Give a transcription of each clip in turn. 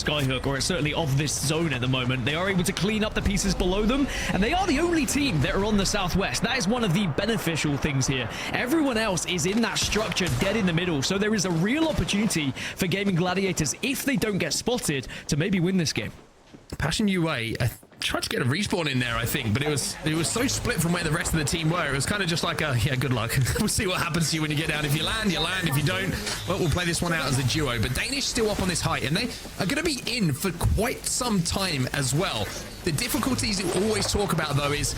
Skyhook, or certainly of this zone at the moment. They are able to clean up the pieces below them, and they are the only team that are on the southwest. That is one of the beneficial things here. Everyone else is in that structure dead in the middle, so there is a real opportunity for Gaming Gladiators, if they don't get spotted, to maybe win this game. Passion UA tried to get a respawn in there, I think, but it was so split from where the rest of the team were. It was kind of just like yeah, good luck. We'll see what happens to you when you get down. If you land, you land. If you don't, well, we'll play this one out as a duo. But Danish still up on this height, and they are going to be in for quite some time as well. The difficulties you always talk about, though, is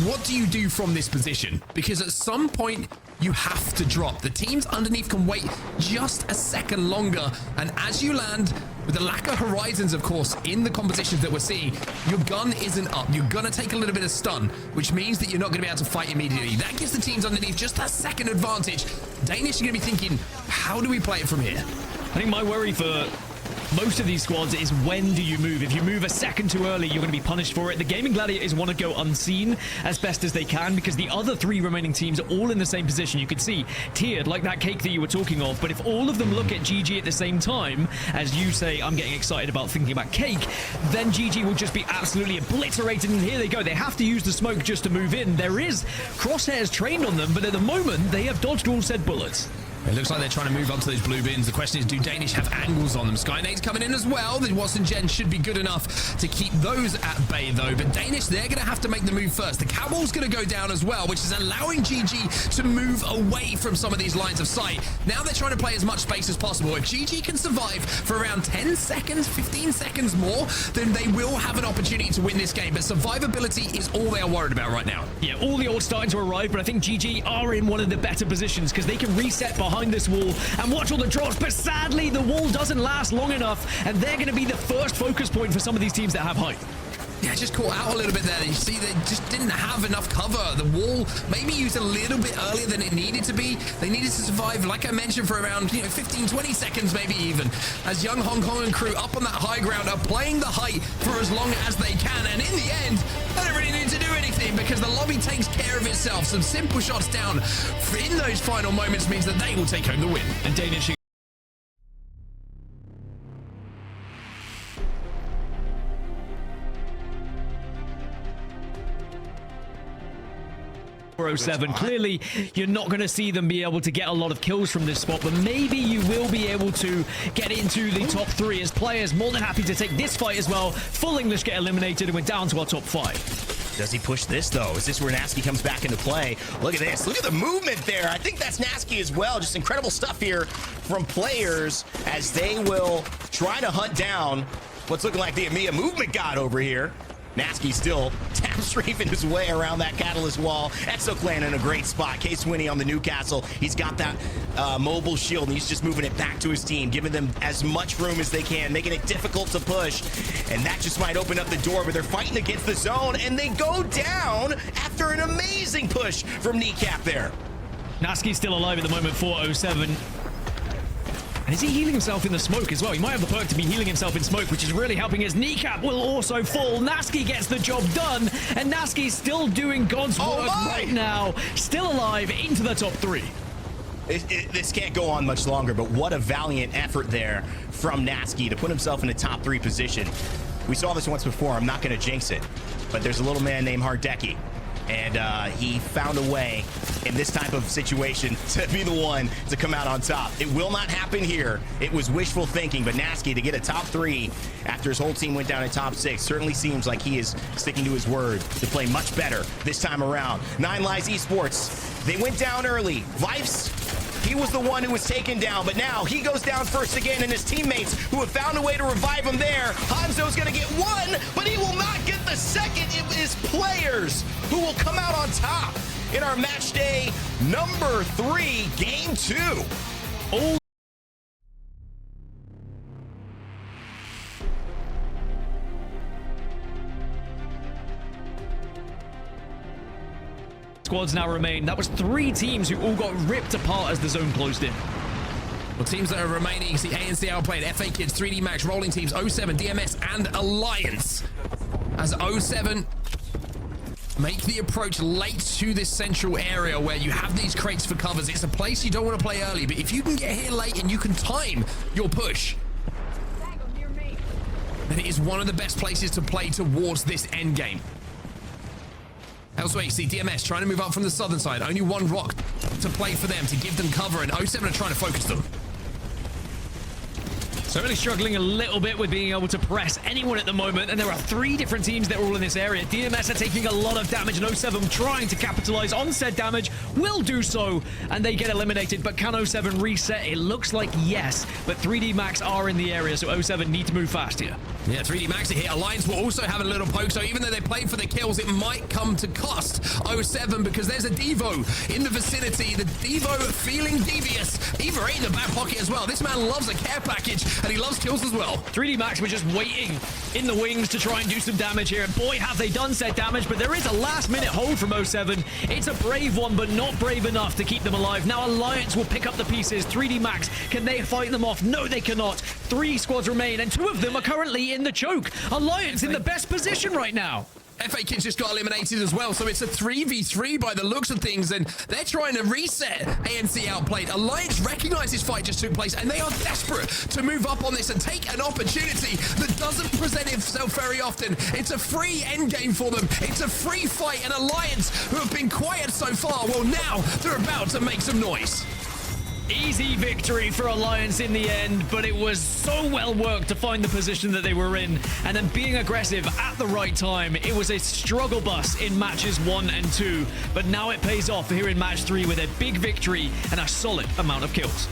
what do you do from this position? Because at some point, you have to drop. The teams underneath can wait just a second longer, and as you land, with the lack of horizons, of course, in the compositions that we're seeing, your gun isn't up. You're going to take a little bit of stun, which means that you're not going to be able to fight immediately. That gives the teams underneath just that second advantage. Danish are going to be thinking, how do we play it from here? I think my worry for most of these squads is when do you move? If you move a second too early, you're going to be punished for it. The Gaming Gladiators want to go unseen as best as they can because the other three remaining teams are all in the same position. You could see tiered like that cake that you were talking of, but if all of them look at GG at the same time, as you say, I'm getting excited about thinking about cake, then GG will just be absolutely obliterated, and here they go. They have to use the smoke just to move in. There is crosshairs trained on them, but at the moment, they have dodged all said bullets. It looks like they're trying to move up to those blue bins. The question is, do Danish have angles on them? Skynade's coming in as well. The Watson Gen should be good enough to keep those at bay, though. But Danish, they're going to have to make the move first. The Cowball's going to go down as well, which is allowing GG to move away from some of these lines of sight. Now they're trying to play as much space as possible. If GG can survive for around 10 seconds, 15 seconds more, then they will have an opportunity to win this game. But survivability is all they are worried about right now. Yeah, all the ults starting to arrive, but I think GG are in one of the better positions because they can reset behind this wall and watch all the drops, but sadly the wall doesn't last long enough, and they're going to be the first focus point for some of these teams that have height. Yeah, just caught out a little bit there. You see, they just didn't have enough cover. The wall maybe used a little bit earlier than it needed to be. They needed to survive, like I mentioned, for around 15, 20 seconds maybe even, as young Hong Kong and crew up on that high ground are playing the height for as long as they can, and in the end, they don't really need to do anything because the lobby takes care of itself. Some simple shots down in those final moments means that they will take home the win. And Danish .07. Clearly, you're not going to see them be able to get a lot of kills from this spot, but maybe you will be able to get into the top 3 as players more than happy to take this fight as well. Full English get eliminated, and we're down to our top 5. Does he push this, though? Is this where Nasky comes back into play? Look at this. Look at the movement there. I think that's Nasky as well. Just incredible stuff here from players as they will try to hunt down what's looking like the EMEA movement god over here. Nasky still tap-streafing his way around that Catalyst wall. Exoclan in a great spot. K-Swinny on the Newcastle. He's got that mobile shield, and he's just moving it back to his team, giving them as much room as they can, making it difficult to push. And that just might open up the door, but they're fighting against the zone, and they go down after an amazing push from Kneecap there. Nasky's still alive at the moment, 407. And is he healing himself in the smoke as well? He might have the perk to be healing himself in smoke, which is really helping his Kneecap will also fall. Nasky gets the job done, and Nasky's still doing God's work right now. Still alive into the top 3. This can't go on much longer, but what a valiant effort there from Nasky to put himself in a top 3 position. We saw this once before. I'm not going to jinx it, but there's a little man named Hardeki, and he found a way in this type of situation to be the one to come out on top. It will not happen here. It was wishful thinking, but Nasky to get a top 3 after his whole team went down in top 6 certainly seems like he is sticking to his word to play much better this time around. Nine Lives Esports, they went down early. Vipes, he was the one who was taken down, but now he goes down first again, and his teammates who have found a way to revive him there. Hanzo's gonna get 1, but he will not get the second. It is players who will come out on top in our match day number 3, game 2. All squads now remain. That was 3 teams who all got ripped apart as the zone closed in. Well, teams that are remaining, you see ANC outplayed, FA Kids, 3D Max, Rolling Teams, 07, DMS, and Alliance. As 07 make the approach late to this central area where you have these crates for covers. It's a place you don't want to play early, but if you can get here late and you can time your push, then it is one of the best places to play towards this end game. Elsewhere, you see DMS trying to move up from the southern side. Only one rock to play for them to give them cover, and 07 are trying to focus them. So really struggling a little bit with being able to press anyone at the moment, and there are 3 different teams that are all in this area. DMS are taking a lot of damage, and 07 trying to capitalize on said damage, will do so, and they get eliminated. But can 07 reset? It looks like yes, but 3D Max are in the area, so 07 need to move fast here. Yeah, 3D Max are here. Alliance will also have a little poke, so even though they played for the kills, it might come to cost 07 because there's a Devo in the vicinity. The Devo feeling devious. Eva in the back pocket as well. This man loves a care package, and he loves kills as well. 3D Max were just waiting in the wings to try and do some damage here. And boy, have they done said damage, but there is a last-minute hold from 07. It's a brave one, but not brave enough to keep them alive. Now Alliance will pick up the pieces. 3D Max, can they fight them off? No, they cannot. 3 squads remain, and 2 of them are currently in the choke. Alliance in the best position right now. FA Kids just got eliminated as well, so it's a 3v3 by the looks of things, and they're trying to reset. ANC outplayed. Alliance recognize this fight just took place, and they are desperate to move up on this and take an opportunity that doesn't present itself very often. It's a free endgame for them. It's a free fight, and Alliance, who have been quiet so far, well, now they're about to make some noise. Easy victory for Alliance in the end, but it was so well worked to find the position that they were in, and then being aggressive at the right time. It was a struggle bus in matches 1 and 2, but now it pays off here in match 3 with a big victory and a solid amount of kills.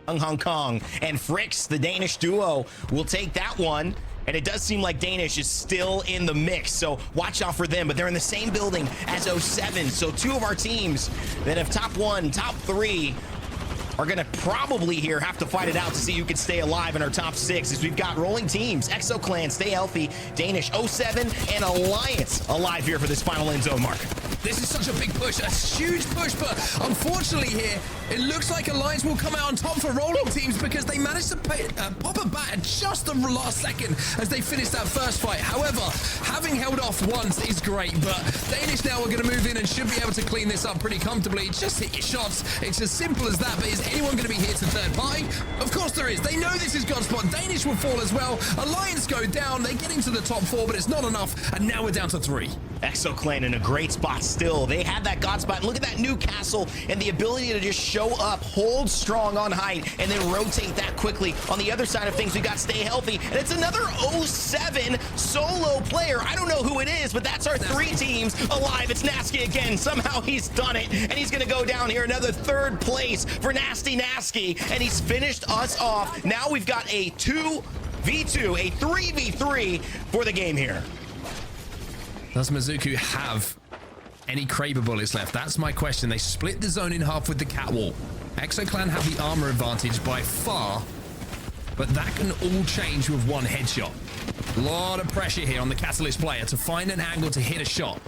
Hong Kong and Fricks, the Danish duo, will take that one. And it does seem like Danish is still in the mix, so watch out for them. But they're in the same building as 07. So 2 of our teams that have top 1, top 3 are going to probably here have to fight it out to see who can stay alive in our top 6, as we've got rolling teams. Exo Clan, Stay Healthy, Danish, 07, and Alliance alive here for this final end zone mark. This is such a big push, a huge push, but unfortunately here, it looks like Alliance will come out on top for rolling teams because they managed to pop a bat at just the last second as they finished that first fight. However, having held off once is great, but Danish now are going to move in and should be able to clean this up pretty comfortably. Just hit your shots. It's as simple as that, but is anyone going to be here to third party? Of course there is. They know this is Godspot. Danish will fall as well. Alliance go down. They get into the top 4, but it's not enough, and now we're down to 3. Exo Clan in a great spot still. They had that God spot. Look at that Newcastle and the ability to just show up, hold strong on height, and then rotate that quickly. On the other side of things, we got Stay Healthy, and it's another 07 solo player. I don't know who it is, but that's our 3 teams alive. It's Nasky again. Somehow he's done it, and he's going to go down here. Another 3rd place for Nasty, and he's finished us off. Now we've got a 2v2, a 3v3 for the game here. Does Mizuku have any Kraber bullets left? That's my question. They split the zone in half with the catwalk. Exo Clan have the armor advantage by far, but that can all change with one headshot. A lot of pressure here on the Catalyst player to find an angle to hit a shot.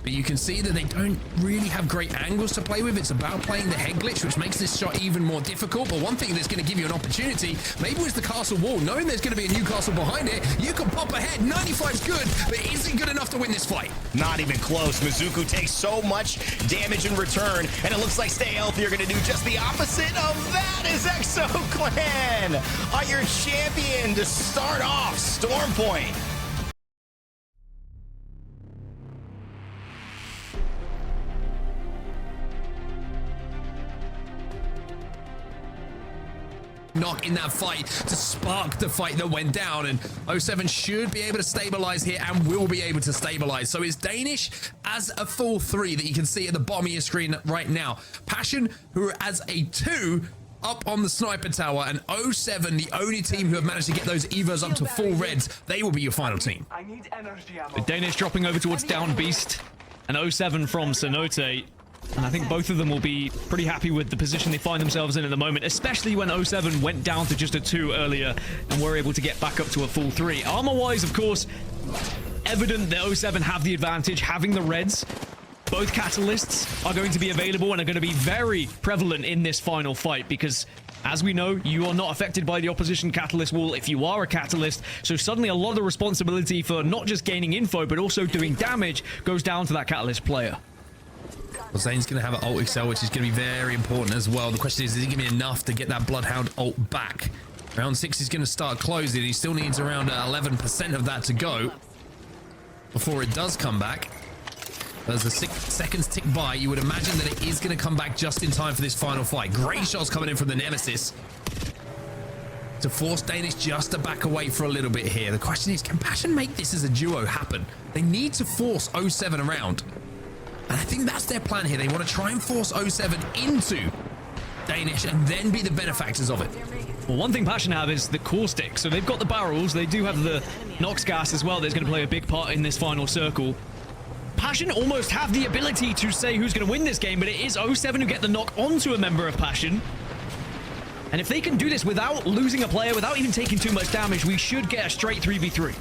But you can see that they don't really have great angles to play with. It's about playing the head glitch, which makes this shot even more difficult. But one thing that's going to give you an opportunity, maybe it's the castle wall. Knowing there's going to be a new castle behind it, you can pop ahead. 95's good, but is it good enough to win this fight? Not even close. Mizuku takes so much damage in return, and it looks like Stay Healthy are going to do just the opposite of that. Is Exo Clan are your champion to start off Storm Point. Knock in that fight to spark the fight that went down, and 07 should be able to stabilize here and will be able to stabilize. So it's Danish as a full 3 that you can see at the bottom of your screen right now. Passion, who are as a 2 up on the sniper tower, and 07, the only team who have managed to get those Evas up to full reds. They will be your final team. The Danish dropping over towards Down Beast, and 07 from Cenote. And I think both of them will be pretty happy with the position they find themselves in at the moment, especially when 07 went down to just a 2 earlier and were able to get back up to a full 3. Armor-wise, of course, evident that 07 have the advantage, having the reds. Both catalysts are going to be available and are going to be very prevalent in this final fight because As we know, you are not affected by the opposition Catalyst wall if you are a Catalyst, so suddenly a lot of the responsibility for not just gaining info, but also doing damage goes down to that Catalyst player. Well, Zane's going to have an ult excel, which is going to be very important as well. The question is he going to be enough to get that Bloodhound ult back? Round 6 is going to start closing. He still needs around 11% of that to go before it does come back. As the 6 seconds tick by, you would imagine that it is going to come back just in time for this final fight. Great shots coming in from the Nemesis to force Danish just to back away for a little bit here. The question is, can Passion make this as a duo happen? They need to force 07 around. And I think that's their plan here. They want to try and force 07 into Danish and then be the benefactors of it. Well, one thing Passion have is the caustic. So they've got the barrels. They do have the Nox gas as well. That's going to play a big part in this final circle. Passion almost have the ability to say who's going to win this game, but it is 07 who get the knock onto a member of Passion. And if they can do this without losing a player, without even taking too much damage, we should get a straight 3v3.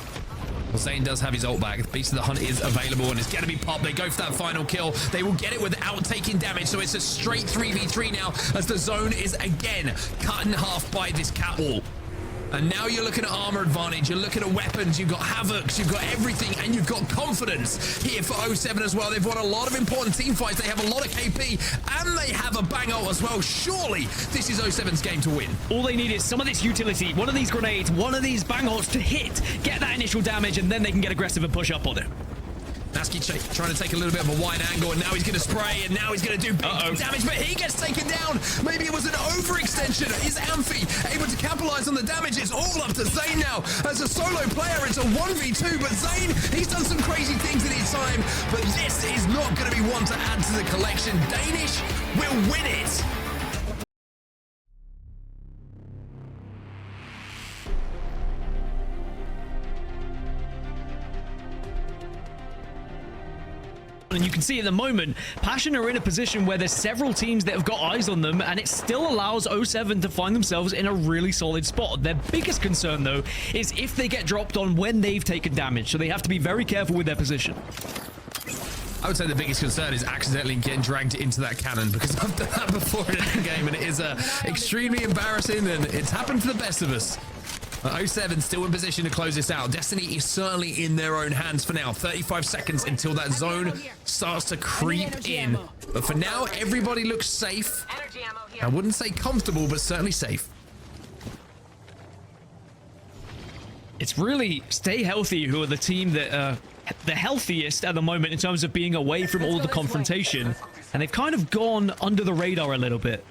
Well, Zane does have his ult back. The Beast of the Hunt is available and it's going to be popped. They go for that final kill. They will get it without taking damage, so it's a straight 3v3 now as the zone is again cut in half by this cat wall. And now you're looking at armor advantage, you're looking at weapons, you've got Havocs, you've got everything, and you've got confidence here for 07 as well. They've won a lot of important team fights, they have a lot of KP, and they have a bang ult as well. Surely this is 07's game to win. All they need is some of this utility, one of these grenades, one of these bang ults to hit, get that initial damage, and then they can get aggressive and push up on it. Nasky trying to take a little bit of a wide angle, and now he's going to spray, and now he's going to do big damage, but he gets taken down. Maybe it was an overextension. Is Amphi able to capitalize on the damage? It's all up to Zane now. As a solo player, it's a 1v2, but Zane, he's done some crazy things in his time, but this is not going to be one to add to the collection. Danish will win it. And you can see at the moment, Passion are in a position where there's several teams that have got eyes on them, and it still allows 07 to find themselves in a really solid spot. Their biggest concern, though, is if they get dropped on when they've taken damage, so they have to be very careful with their position. I would say the biggest concern is accidentally getting dragged into that cannon, because I've done that before in a game, and it is extremely embarrassing, and it's happened to the best of us. 07 still in position to close this out. Destiny is certainly in their own hands for now. 35 seconds until that zone starts to creep in. But for now, everybody looks safe. I wouldn't say comfortable, but certainly safe. It's really Stay Healthy who are the team that are the healthiest at the moment in terms of being away from all the confrontation. And they've kind of gone under the radar a little bit.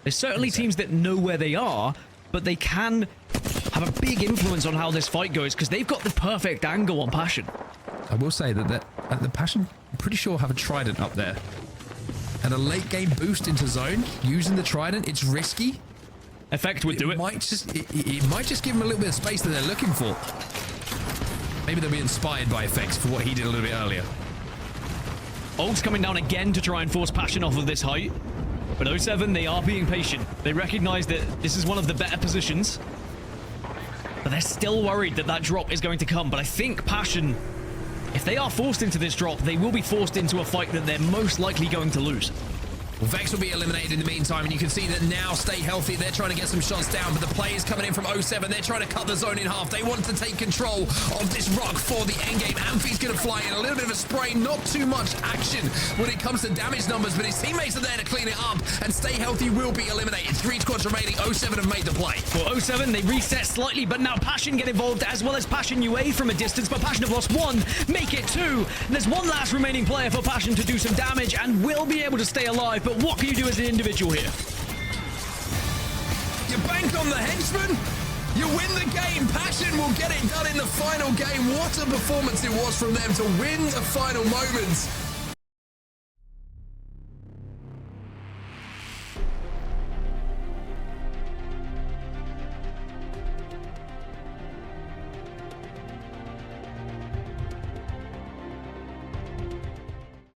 There's certainly teams that know where they are, but they can have a big influence on how this fight goes because they've got the perfect angle on Passion. I will say that the Passion, I'm pretty sure, have a Trident up there. And a late game boost into zone using the Trident, it's risky. Effect would do it. It might just give them a little bit of space that they're looking for. Maybe they'll be inspired by Effects for what he did a little bit earlier. Ult's coming down again to try and force Passion off of this height. But 07, they are being patient. They recognize that this is one of the better positions. But they're still worried that that drop is going to come. But I think Passion, if they are forced into this drop, they will be forced into a fight that they're most likely going to lose. Well, Vex will be eliminated in the meantime, and you can see that now Stay Healthy, they're trying to get some shots down, but the players coming in from 07, they're trying to cut the zone in half. They want to take control of this rock for the endgame. Amphi's going to fly in, a little bit of a spray, not too much action when it comes to damage numbers, but his teammates are there to clean it up, and Stay Healthy will be eliminated. 3 squads remaining, 07 have made the play. For 07, they reset slightly, but now Passion get involved, as well as Passion UA from a distance, but Passion have lost 1, make it 2. And there's one last remaining player for Passion to do some damage, and will be able to stay alive, but what can you do as an individual here? You bank on the henchman, you win the game. Passion will get it done in the final game. What a performance it was from them to win the final moments.